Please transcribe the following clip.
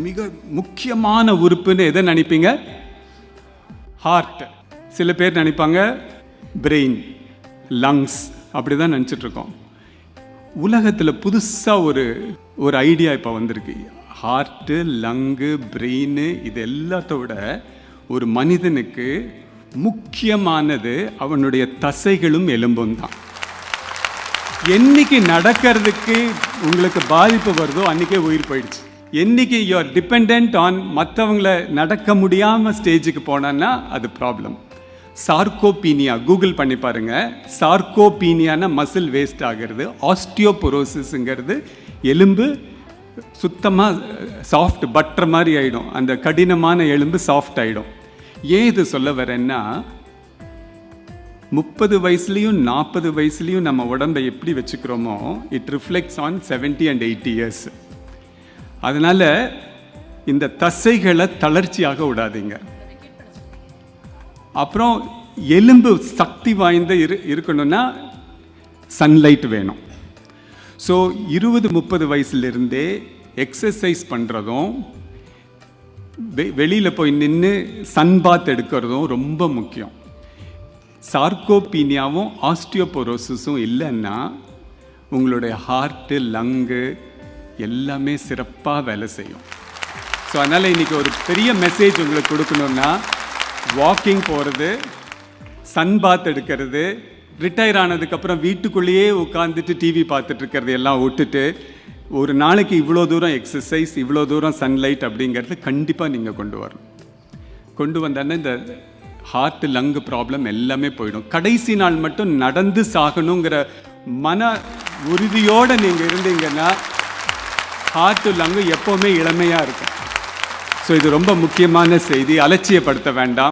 மிக முக்கியமான உறுப்புன்னு எதை நினைப்பீங்க? ஹார்ட். சில பேர் நினைப்பாங்க பிரெயின், லங்ஸ், அப்படி தான் நினச்சிட்ருக்கோம். உலகத்தில் புதுசாக ஒரு ஐடியா இப்போ வந்திருக்கு. ஹார்ட்டு, லங்கு, பிரெயின் இது எல்லாத்தோட ஒரு மனிதனுக்கு முக்கியமானது அவனுடைய தசைகளும் எலும்பும் தான். என்னைக்கு நடக்கிறதுக்கு உங்களுக்கு பாதிப்பு வருதோ அன்றைக்கே உயிர் போயிடுச்சு. என்னைக்கு யூ ஆர் டிபெண்ட் ஆன் மற்றவங்களை நடக்க முடியாமல் ஸ்டேஜுக்கு போனான்னா அது ப்ராப்ளம். சார்கோபீனியா கூகுள் பண்ணி பாருங்க. சார்கோபீனியானா மசில் வேஸ்ட் ஆகிறது. ஆஸ்டியோபொரோசிஸ்ங்கிறது எலும்பு சுத்தமாக சாஃப்ட் பட்டர் மாதிரி ஆகிடும். அந்த கடினமான எலும்பு சாஃப்ட் ஆகிடும். ஏன் இது சொல்ல வரேன்னா, 30 வயசுலையும் 40 வயசுலையும் நம்ம உடம்பை எப்படி வச்சுக்கிறோமோ it reflects on 70 and 80 years. அதனால் இந்த தசைகளை தளர்ச்சியாக விடாதீங்க. அப்புறம் எலும்பு சக்தி வாய்ந்த இருக்கணும்னா சன்லைட் வேணும். ஸோ 20-30 வயசுலேருந்தே எக்ஸசைஸ் பண்ணுறதும் வெளியில் போய் நின்று சன்பாத் எடுக்கிறதும் ரொம்ப முக்கியம். சார்கோபீனியாவும் ஆஸ்டியோபொரோசிஸும் இல்லைன்னா உங்களுடைய ஹார்ட்டு, லங்கு எல்லாமே சிறப்பாக வேலை செய்யும். ஸோ அதனால் இன்றைக்கி ஒரு பெரிய மெசேஜ் உங்களுக்கு கொடுக்கணுன்னா, வாக்கிங் போகிறது, சன்பாத் எடுக்கிறது, ரிட்டையர் ஆனதுக்கப்புறம் வீட்டுக்குள்ளேயே உட்காந்துட்டு டிவி பார்த்துட்டு இருக்கிறது எல்லாம் விட்டுட்டு ஒரு நாளைக்கு இவ்வளோ தூரம் எக்ஸசைஸ், இவ்வளோ தூரம் சன்லைட் அப்படிங்கிறது கண்டிப்பாக நீங்கள் கொண்டு வரணும். கொண்டு வந்தானே இந்த ஹார்ட், லங்கு ப்ராப்ளம் எல்லாமே போயிடும். கடைசி நாள் மட்டும் நடந்து சாகணுங்கிற மன உறுதியோடு நீங்கள் இருந்தீங்கன்னா ஹார்ட், லங்கு எப்போவுமே இளமையாக இருக்கும். ஸோ இது ரொம்ப முக்கியமான செய்தி. அலட்சியப்படுத்த வேண்டாம்.